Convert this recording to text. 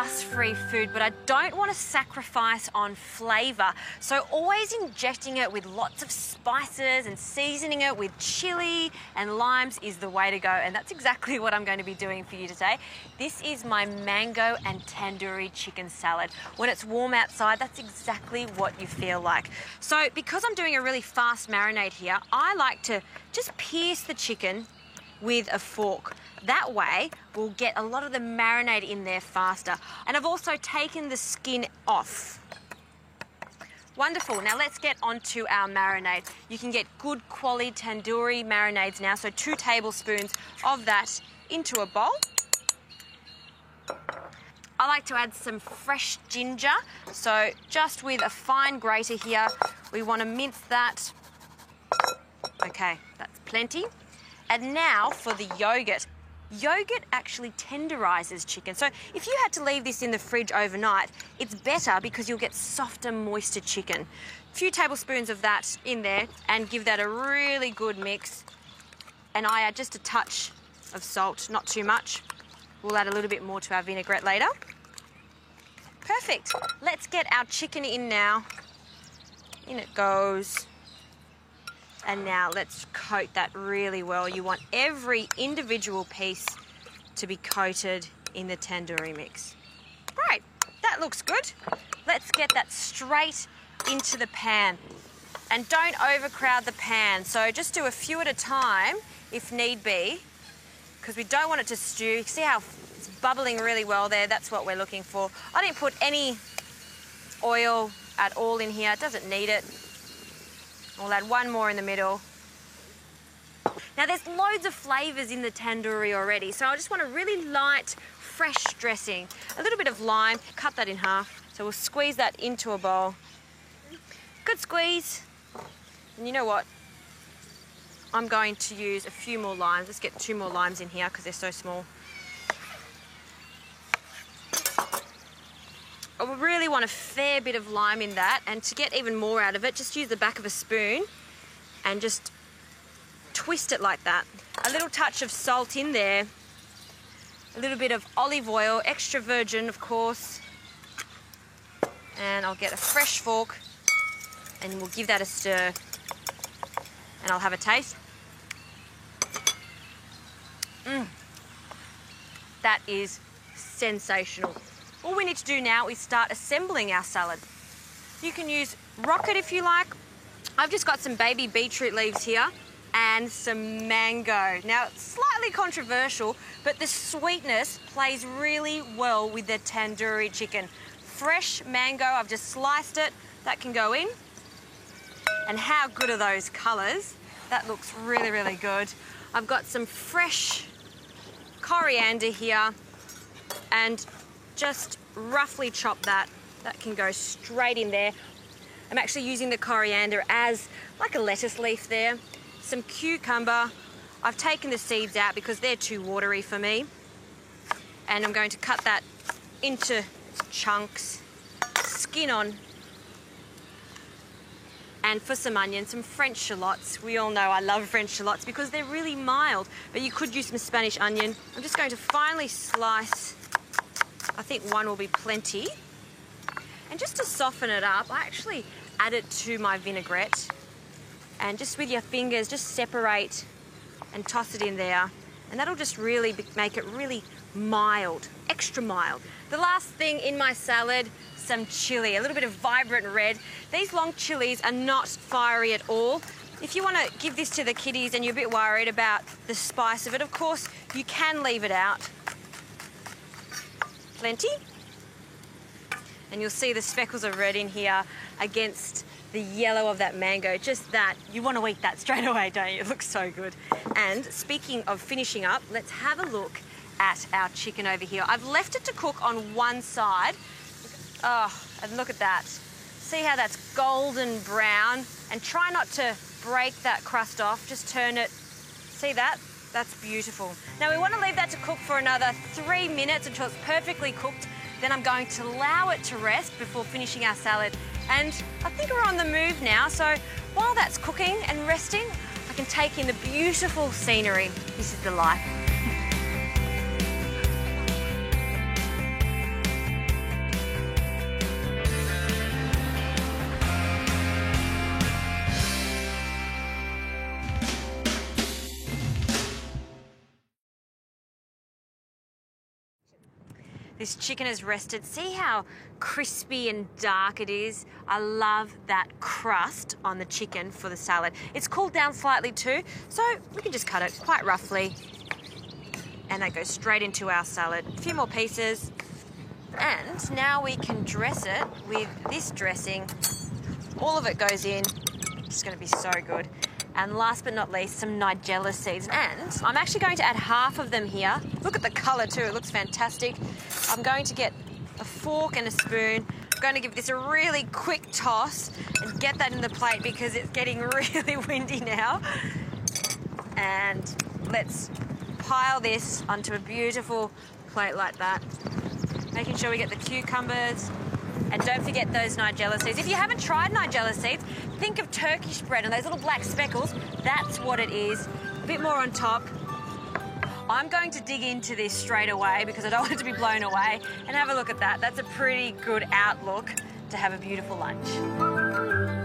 fuss-free food, but I don't want to sacrifice on flavour. So always injecting it with lots of spices and seasoning it with chili and limes is the way to go. And that's exactly what I'm going to be doing for you today. This is my mango and tandoori chicken salad. When it's warm outside, that's exactly what you feel like. So because I'm doing a really fast marinade here, I like to just pierce the chicken with a fork. That way, we'll get a lot of the marinade in there faster. And I've also taken the skin off. Wonderful. Now let's get onto our marinade. You can get good quality tandoori marinades now, so 2 tablespoons of that into a bowl. I like to add some fresh ginger, so just with a fine grater here, we want to mince that. Okay, that's plenty. And now for the yogurt. Yogurt actually tenderizes chicken. So if you had to leave this in the fridge overnight, it's better because you'll get softer, moister chicken. A few tablespoons of that in there and give that a really good mix. And I add just a touch of salt, not too much. We'll add a little bit more to our vinaigrette later. Perfect. Let's get our chicken in now. In it goes. And now let's coat that really well. You want every individual piece to be coated in the tandoori mix. Great, that looks good. Let's get that straight into the pan. And don't overcrowd the pan. So just do a few at a time if need be, because we don't want it to stew. You can see how it's bubbling really well there. That's what we're looking for. I didn't put any oil at all in here. It doesn't need it. We'll add one more in the middle. Now there's loads of flavours in the tandoori already, so I just want a really light, fresh dressing. A little bit of lime, cut that in half. So we'll squeeze that into a bowl. Good squeeze. And you know what? I'm going to use a few more limes. Let's get 2 more limes in here because they're so small. I really want a fair bit of lime in that, and to get even more out of it, just use the back of a spoon and just twist it like that. A little touch of salt in there, a little bit of olive oil, extra virgin of course, and I'll get a fresh fork and we'll give that a stir and I'll have a taste. That is sensational. All we need to do now is start assembling our salad. You can use rocket if you like. I've just got some baby beetroot leaves here and some mango. Now, it's slightly controversial, but the sweetness plays really well with the tandoori chicken. Fresh mango, I've just sliced it. That can go in. And how good are those colours? That looks really, really good. I've got some fresh coriander here and just roughly chop that. That can go straight in there. I'm actually using the coriander as like a lettuce leaf there. Some cucumber. I've taken the seeds out because they're too watery for me. And I'm going to cut that into chunks, skin on. And for some onions, some French shallots. We all know I love French shallots because they're really mild, but you could use some Spanish onion. I'm just going to finely slice. I think 1 will be plenty. And just to soften it up, I actually add it to my vinaigrette. And just with your fingers, just separate and toss it in there. And that'll just really make it really mild, extra mild. The last thing in my salad, some chili, a little bit of vibrant red. These long chilies are not fiery at all. If you want to give this to the kiddies and you're a bit worried about the spice of it, of course, you can leave it out. Plenty. And you'll see the speckles of red in here against the yellow of that mango. Just that, you want to eat that straight away, don't you? It looks so good. And speaking of finishing up, let's have a look at our chicken over here. I've left it to cook on one side. Oh, and look at that. See how that's golden brown? And try not to break that crust off, just turn it. See that? That's beautiful. Now we want to leave that to cook for another 3 minutes until it's perfectly cooked. Then I'm going to allow it to rest before finishing our salad. And I think we're on the move now, so while that's cooking and resting, I can take in the beautiful scenery. This is the life. This chicken has rested. See how crispy and dark it is? I love that crust on the chicken for the salad. It's cooled down slightly too, so we can just cut it quite roughly. And that goes straight into our salad. A few more pieces. And now we can dress it with this dressing. All of it goes in. It's going to be so good. And last but not least, some Nigella seeds. And I'm actually going to add half of them here. Look at the colour too, it looks fantastic. I'm going to get a fork and a spoon. I'm going to give this a really quick toss and get that in the plate because it's getting really windy now. And let's pile this onto a beautiful plate like that. Making sure we get the cucumbers. And don't forget those Nigella seeds. If you haven't tried Nigella seeds, think of Turkish bread and those little black speckles. That's what it is. A bit more on top. I'm going to dig into this straight away because I don't want it to be blown away. And have a look at that. That's a pretty good outlook to have a beautiful lunch.